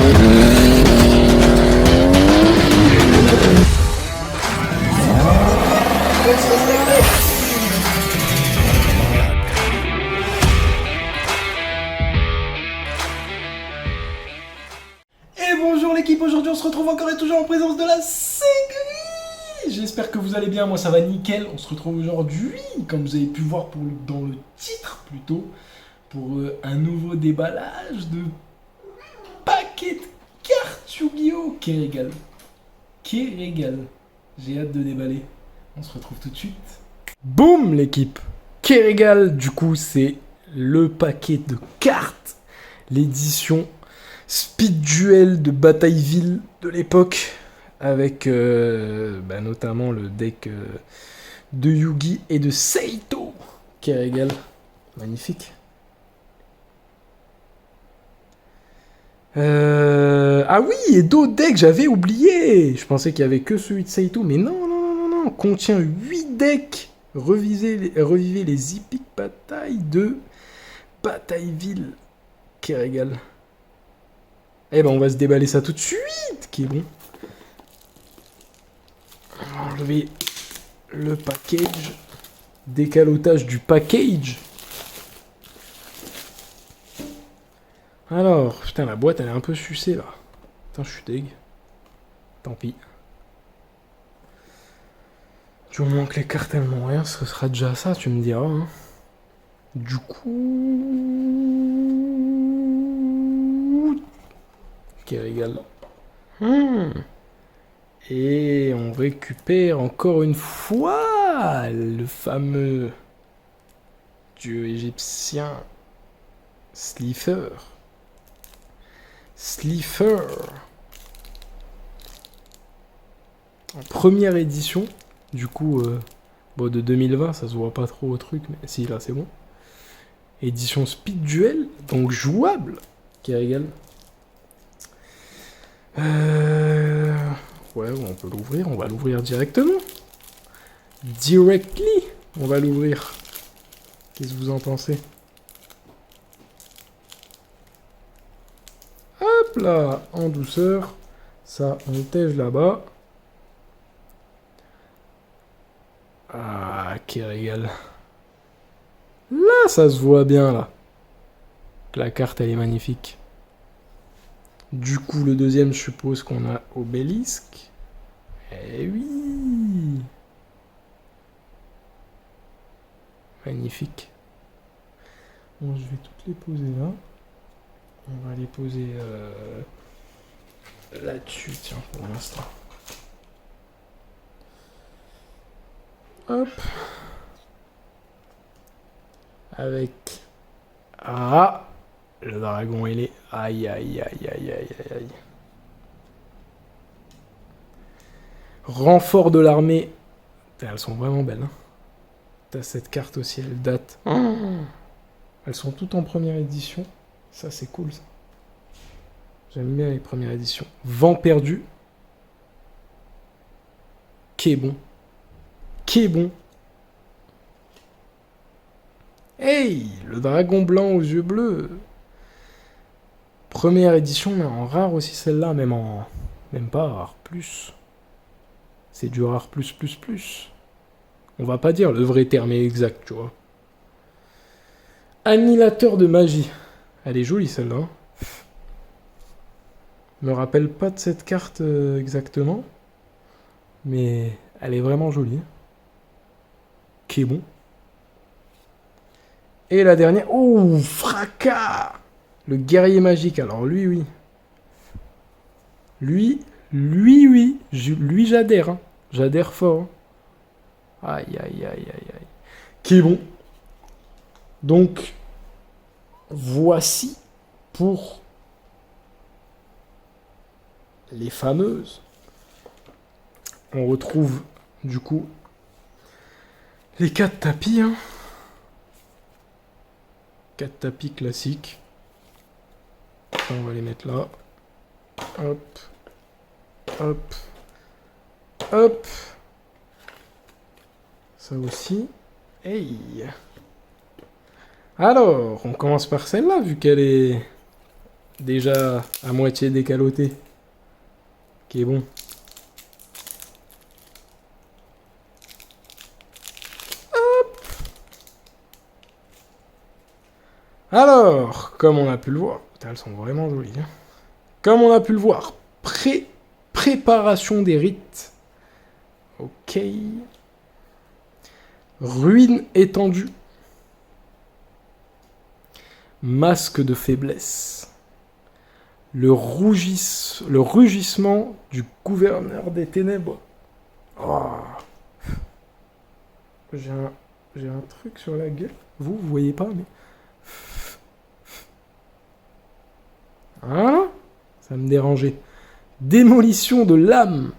Et bonjour l'équipe, aujourd'hui on se retrouve encore et toujours en présence de la Ségri. J'espère que vous allez bien, moi ça va nickel. On se retrouve aujourd'hui, comme vous avez pu voir dans le titre plutôt, pour un nouveau déballage de paquets de cartes Yu-Gi-Oh! Quel régal. Quel régal. J'ai hâte de déballer. On se retrouve tout de suite. Boum l'équipe. Quel régal. Du coup c'est le paquet de cartes, l'édition Speed Duel de Batailleville de l'époque, avec notamment le deck de Yugi et de Seito. Quel régal. Magnifique. Ah oui, et d'autres decks, j'avais oublié. Je pensais qu'il y avait que celui de Seito, mais non. Contient 8 decks. Revivez les épiques batailles de Batailleville. Quel régal. Eh ben on va se déballer ça tout de suite, qui est bon. On va enlever le package. Décalotage du package. Alors, putain la boîte elle est un peu sucée là. Putain je suis deg. Tant pis. Du moment que les cartes elles n'ont rien, ce sera déjà ça, tu me diras. Hein. Du coup... Quel régal. Et on récupère encore une fois le fameux dieu égyptien Slifer. En première édition, du coup, de 2020, ça se voit pas trop au truc, mais si, là c'est bon. Édition Speed Duel, donc jouable. Quel régal. Ouais, on peut l'ouvrir, on va l'ouvrir directement. On va l'ouvrir. Qu'est-ce que vous en pensez? Hop là, en douceur. Ça, on le tège là-bas. Ah, quel régal. Là, ça se voit bien, là. La carte, elle est magnifique. Du coup, le deuxième, je suppose qu'on a Obélisque. Eh oui. Magnifique. Bon, je vais toutes les poser là. On va les poser là-dessus, tiens, pour l'instant. Hop. Avec... Ah, le dragon, il est... Aïe. Renfort de l'armée. Elles sont vraiment belles. Hein. T'as cette carte aussi, elle date. Elles sont toutes en première édition. Ça, c'est cool, ça. J'aime bien les premières éditions. Vent perdu. Qui est bon. Hey, le dragon blanc aux yeux bleus. Première édition, mais en rare aussi celle-là, même pas rare plus. C'est du rare plus. On va pas dire le vrai terme exact, tu vois. Annihilateur de magie. Elle est jolie celle-là. Hein. Me rappelle pas de cette carte exactement. Mais elle est vraiment jolie. Qui est bon. Et la dernière... Oh, fracas. Le guerrier magique. Alors lui, oui. Lui, j'adhère. Hein. J'adhère fort. Hein. Aïe. Qui est bon. Donc, voici pour les fameuses. On retrouve, du coup, les 4 tapis. Hein. 4 tapis classiques. On va les mettre là. Hop. Ça aussi. Hey. Alors, on commence par celle-là, vu qu'elle est déjà à moitié décaloté, qui est bon. Hop. Alors, comme on a pu le voir, putain, elles sont vraiment jolies. Hein. Comme on a pu le voir, préparation des rites. Ok. Ruine étendue. Masque de faiblesse. Le rugissement du gouverneur des ténèbres. Oh. J'ai un truc sur la gueule. Vous voyez pas, mais... Hein? Ça me dérangeait. Démolition de l'âme.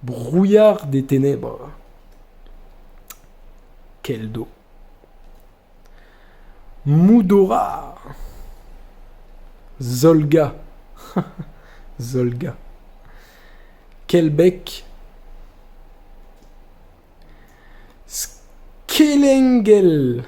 Brouillard des ténèbres. Quel dos. Moudora. Zolga. Zolga. Quel bec. Skelengel.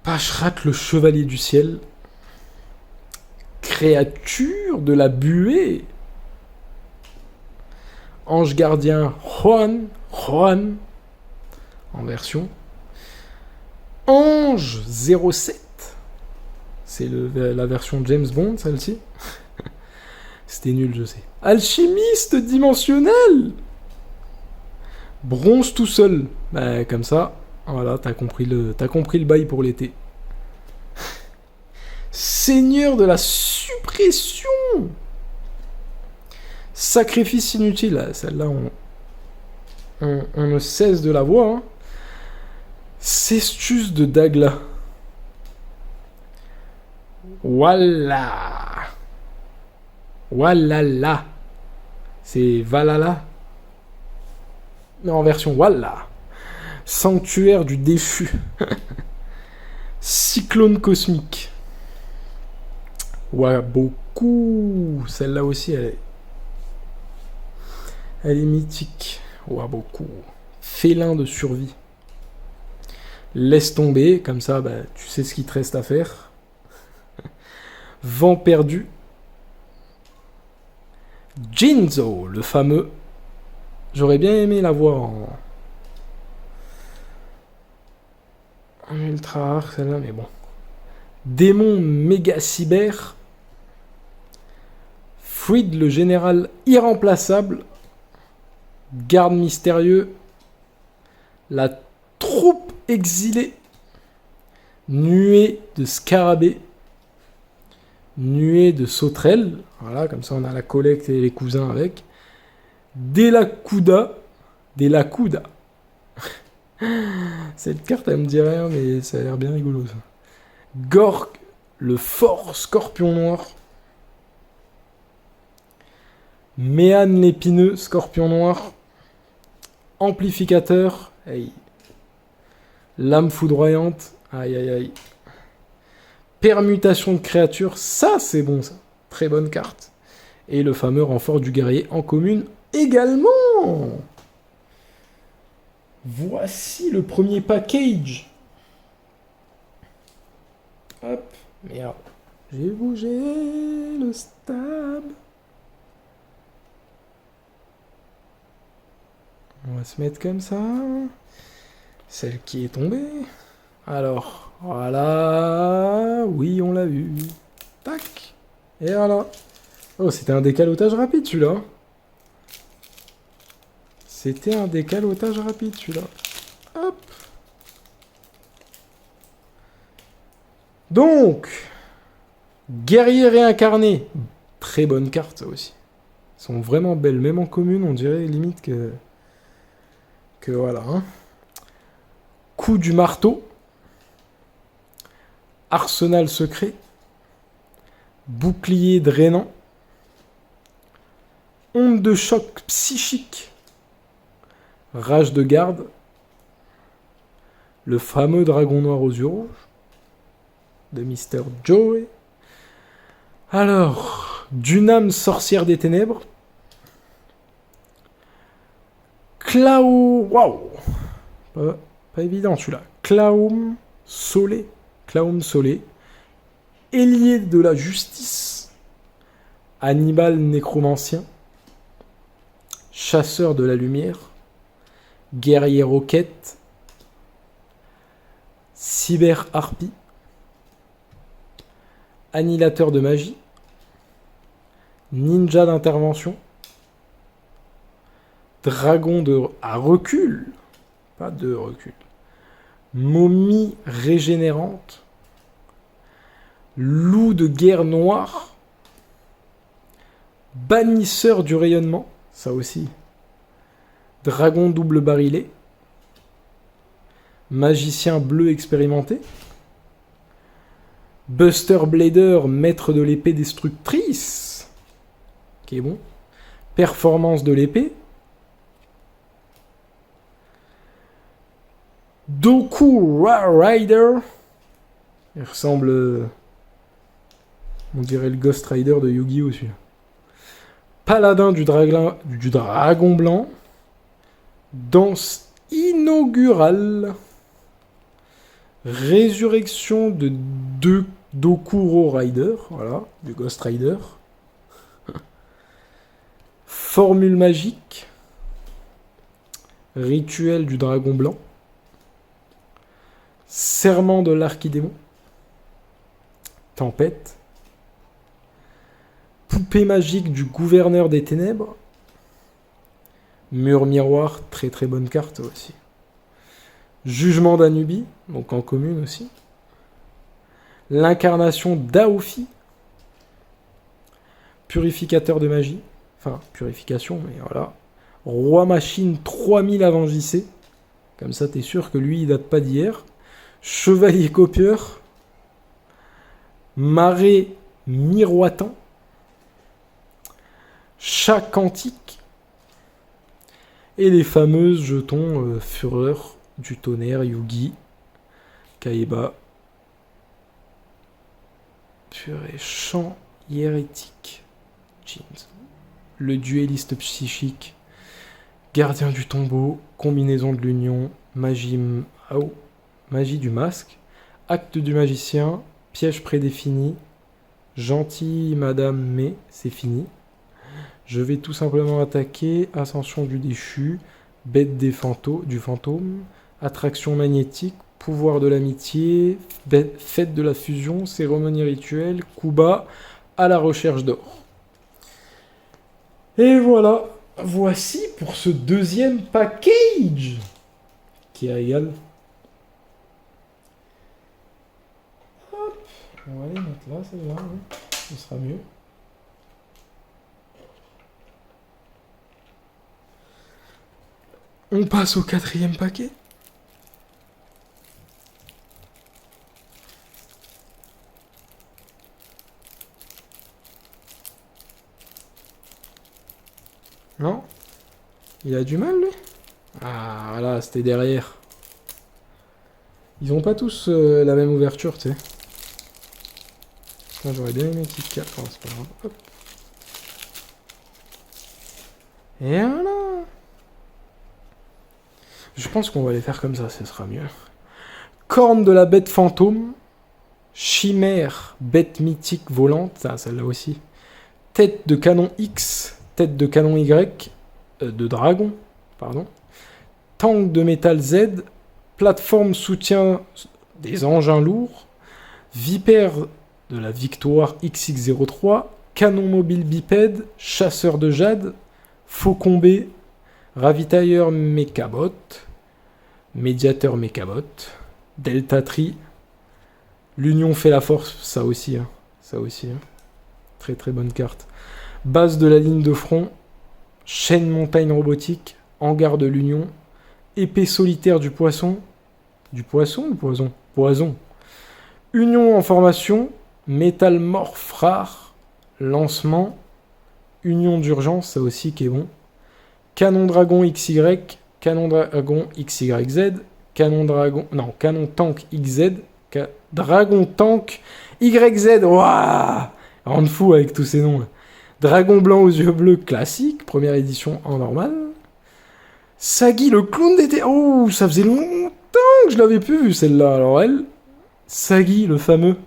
Pashrat le chevalier du ciel. Créature de la buée. Ange gardien Juan en version. Ange 07. C'est la version James Bond, celle-ci. C'était nul, je sais. Alchimiste dimensionnel. Bronze tout seul. Bah, comme ça, voilà, t'as compris le bail pour l'été. Seigneur de la suppression. Sacrifice inutile. Celle-là, on ne cesse de la voir. Hein. Cestus de Dagla. Voilà. Walala. C'est Valhalla. Non, en version Walla. Sanctuaire du défu. Cyclone cosmique. Ouais, beaucoup. Celle-là aussi, elle est mythique. Ouais, beaucoup. Félin de survie. Laisse tomber, comme ça, bah, tu sais ce qu'il te reste à faire. Vent perdu. Jinzo, le fameux. J'aurais bien aimé la voir en ultra rare, celle-là, mais bon. Démon méga cyber. Freed, le général irremplaçable. Garde mystérieux. La troupe exilée. Nuée de scarabées. Nuée de sauterelles. Voilà, comme ça on a la collecte et les cousins avec. Delacuda. Cette carte, elle me dit rien, mais ça a l'air bien rigolo, ça. Gorg, le fort scorpion noir. Méane l'épineux, scorpion noir. Amplificateur. Hey. Lame foudroyante. Aïe, aïe, aïe. Permutation de créatures. Ça, c'est bon, ça. Très bonne carte. Et le fameux renfort du guerrier en commune également. Voici le premier package. Hop, merde. J'ai bougé le stab. On va se mettre comme ça. Celle qui est tombée. Alors, voilà. Oui, on l'a vu. Tac. Et voilà. Oh, c'était un décalotage rapide, celui-là. C'était un décalotage rapide, celui-là. Hop. Donc, guerrier réincarné. Très bonne carte, ça aussi. Elles sont vraiment belles. Même en commune, on dirait limite que voilà. Hein. Coup du marteau. Arsenal secret. Bouclier drainant. Onde de choc psychique. Rage de garde. Le fameux dragon noir aux yeux rouges. De Mr. Joey. Alors, Dunam, sorcière des ténèbres. Clau... Waouh. Pas évident celui-là. Claum Solé. Claum Solé. Ailier de la justice. Hannibal nécromancien. Chasseur de la lumière. Guerrier roquette. Cyber harpie. Annihilateur de magie. Ninja d'intervention. Dragon à recul. Pas de recul. Momie régénérante. Loup de guerre noire. Bannisseur du rayonnement. Ça aussi. Dragon double barilé. Magicien bleu expérimenté. Buster Blader, maître de l'épée destructrice. Qui est bon. Performance de l'épée. Doku Rider. Il ressemble... on dirait le Ghost Rider de Yu-Gi-Oh! Celui-là. Paladin du dragon blanc. Danse inaugurale. Résurrection de Dokuro Rider. Voilà, du Ghost Rider. Formule magique. Rituel du dragon blanc. Serment de l'archidémon. Tempête. Poupée magique du gouverneur des ténèbres. Mur miroir, très très bonne carte aussi. Jugement d'Anubis, donc en commune aussi. L'incarnation d'Aofi. Purificateur de magie. Enfin, purification, mais voilà. Roi machine 3000 avant JC. Comme ça, t'es sûr que lui, il date pas d'hier. Chevalier copieur. Marais miroitant. Chat quantique. Et les fameuses jetons Fureur du tonnerre, Yugi, Kaeba. Purée, chant hiérétique. Jeans. Le duelliste psychique. Gardien du tombeau. Combinaison de l'union. Magie du masque. Acte du magicien. Piège prédéfini. Gentille madame, mais c'est fini. Je vais tout simplement attaquer. Ascension du déchu. Bête du fantôme. Attraction magnétique. Pouvoir de l'amitié. Fête de la fusion. Cérémonie rituelle. Coup bas. À la recherche d'or. Et voilà. Voici pour ce deuxième package. Qui régale. Hop. On va aller mettre là, celle-là. Oui. Ce sera mieux. On passe au quatrième paquet. Non? Il a du mal, lui? Ah, voilà, c'était derrière. Ils ont pas tous la même ouverture, tu sais. Putain, j'aurais bien aimé Kit Kat. Enfin, c'est pas grave. Hop. Et voilà. Je pense qu'on va les faire comme ça, ce sera mieux. Corne de la bête fantôme. Chimère, bête mythique volante. Ça, celle-là aussi. Tête de canon X. Tête de canon Y. De dragon, pardon. Tank de métal Z. Plateforme soutien des engins lourds. Vipère de la victoire XX03. Canon mobile bipède. Chasseur de jade. Faucon B. Ravitailleur Mechabot. Médiateur Mechabot. Delta Tree. L'union fait la force, ça aussi. Hein. Ça aussi. Hein. Très très bonne carte. Base de la ligne de front. Chaîne montagne robotique. Hangar de l'union. Épée solitaire du poisson. Du poisson ou poison? Poison. Union en formation. Métalmorphe rare. Lancement. Union d'urgence, ça aussi qui est bon. Canon dragon XY. Canon dragon XYZ. Canon dragon... Non, canon tank XZ. Dragon tank YZ. Waouh! Rend fou avec tous ces noms là. Dragon blanc aux yeux bleus classique. Première édition en normal. Sagi le clown d'été. Oh, ça faisait longtemps que je l'avais plus vue celle-là. Alors elle, Sagi, le fameux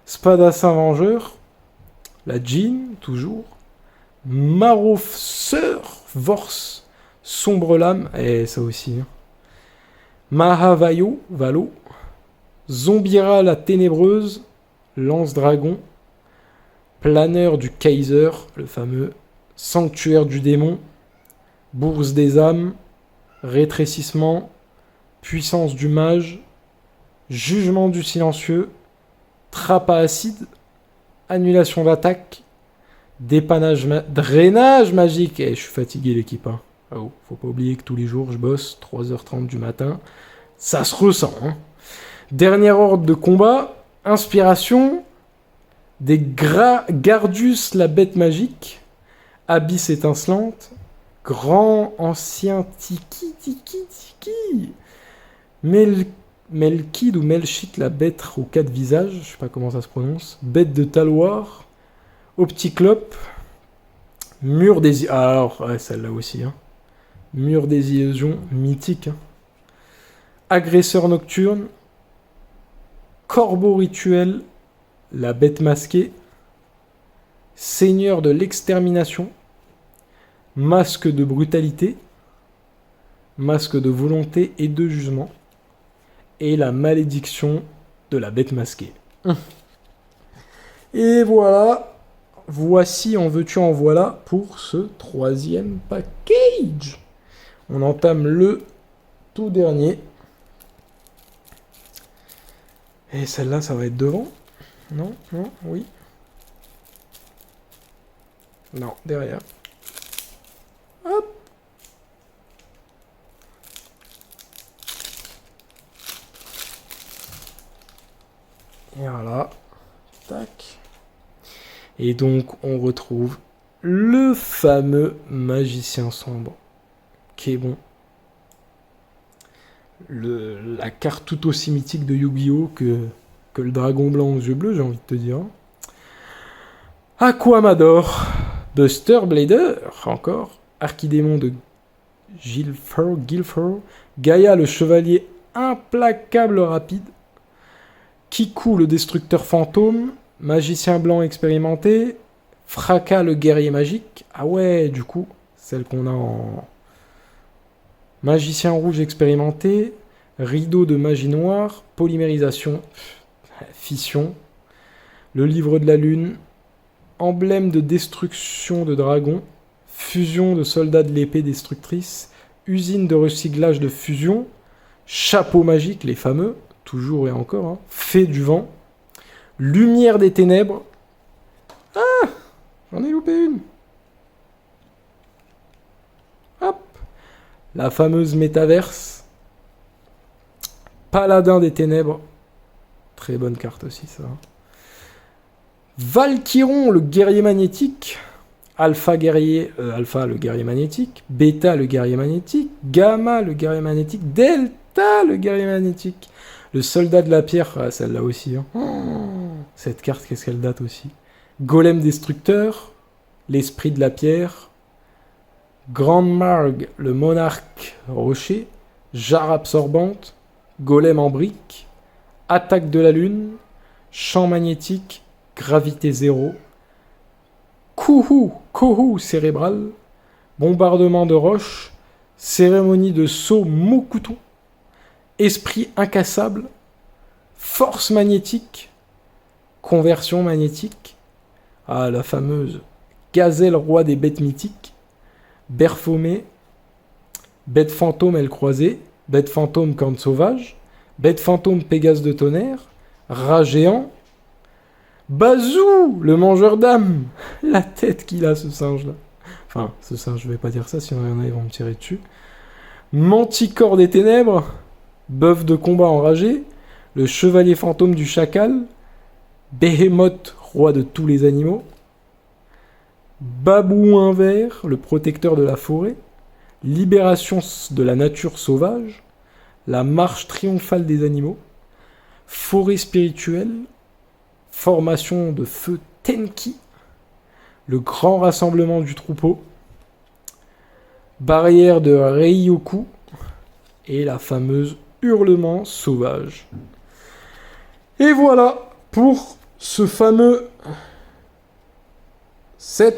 Spadassin Vengeur, la Jean, toujours, Marofseur Vorse, Sombre Lame, et ça aussi, hein. Mahavayo, Valo, Zombira la Ténébreuse, Lance Dragon, Planeur du Kaiser, le fameux Sanctuaire du Démon, Bourse des âmes, Rétrécissement, Puissance du Mage, Jugement du Silencieux, Trappe à acide, Annulation d'attaque, Drainage magique. Je suis fatigué l'équipe, hein. Oh, faut pas oublier que tous les jours je bosse, 3h30 du matin. Ça se ressent, hein. Dernier ordre de combat, Inspiration, des Gardus la bête magique, Abysse étincelante, Grand ancien Tiki, Melkid ou Melchit la bête aux 4 visages, je sais pas comment ça se prononce, Bête de Taloir, Opticlope, Mur des... Ah, alors, ouais, celle-là aussi, hein. Mur des illusions, mythique, hein. Agresseur nocturne, Corbeau rituel, la bête masquée, Seigneur de l'extermination, Masque de brutalité, Masque de volonté et de jugement, et la malédiction de la bête masquée. Et voilà, voici en veux-tu en voilà pour ce 3e package. On entame le tout dernier. Et celle-là, ça va être devant? Non, oui. Non, derrière. Hop. Et voilà. Tac. Et donc, on retrouve le fameux magicien sombre. Qui est bon. La carte tout aussi mythique de Yu-Gi-Oh! Que le dragon blanc aux yeux bleus, j'ai envie de te dire. Aquamador, Buster Blader, encore, Archidémon de Gilfer, Gaïa le chevalier implacable rapide, Kiku le destructeur fantôme, Magicien blanc expérimenté, Fracas le guerrier magique, ah ouais, du coup, celle qu'on a en Magicien rouge expérimenté, Rideau de magie noire, Polymérisation, Fission, le livre de la lune, Emblème de destruction de dragon, Fusion de soldats de l'épée destructrice, Usine de recyclage de fusion, Chapeau magique, les fameux, toujours et encore, hein, Fée du vent, Lumière des ténèbres. Ah, j'en ai loupé une. Hop, la fameuse métaverse, Paladin des ténèbres, très bonne carte aussi ça. Valkyron, le guerrier magnétique, Alpha le guerrier magnétique, Beta le guerrier magnétique, Gamma le guerrier magnétique, Delta le guerrier magnétique, le soldat de la pierre, ah, celle-là aussi, hein. Cette carte, qu'est-ce qu'elle date aussi. Golem destructeur, l'esprit de la pierre, Grande Margue, le monarque rocher, Jarre absorbante, Golem en brique, Attaque de la lune, Champ magnétique, Gravité zéro, Kohu cérébral, Bombardement de roche, Cérémonie de saut Mokuto, Esprit incassable, Force magnétique, Conversion magnétique, ah, la fameuse Gazelle roi des bêtes mythiques, Berfomé, Bête fantôme aile croisée, Bête fantôme corne sauvage, Bête fantôme Pégase de tonnerre, Rat géant, Bazou, le mangeur d'âmes. La tête qu'il a, ce singe-là. Enfin, ce singe, je vais pas dire ça, sinon il y en a, ils vont me tirer dessus. Manticore des ténèbres, Bœuf de combat enragé, le chevalier fantôme du chacal, Behemoth, roi de tous les animaux, Babouin vert, le protecteur de la forêt, Libération de la nature sauvage, la marche triomphale des animaux, Forêt spirituelle, Formation de feu Tenki, le grand rassemblement du troupeau, Barrière de Reiyoku et la fameuse Hurlement Sauvage. Et voilà pour cette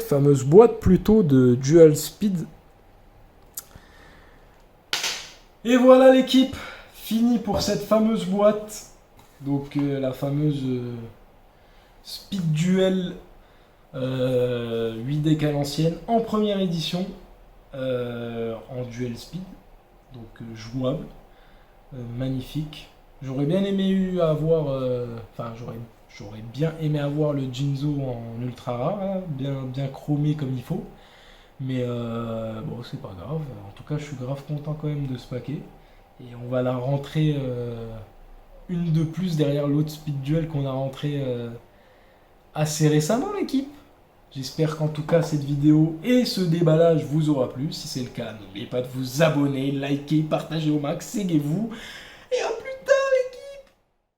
fameuse boîte plutôt de Dual Speed. Et voilà l'équipe, fini pour cette fameuse boîte. Donc la fameuse Speed Duel 8 decks à l'ancienne en première édition en Dual Speed. Donc jouable, magnifique. J'aurais bien aimé avoir, j'aurais bien aimé avoir le Jinzo en ultra rare, hein, bien chromé comme il faut. Mais bon, c'est pas grave. En tout cas, je suis grave content quand même de ce paquet. Et on va la rentrer une de plus derrière l'autre Speed Duel qu'on a rentré assez récemment, l'équipe. J'espère qu'en tout cas cette vidéo et ce déballage vous aura plu. Si c'est le cas, n'oubliez pas de vous abonner, liker, partager au max, séguez-vous.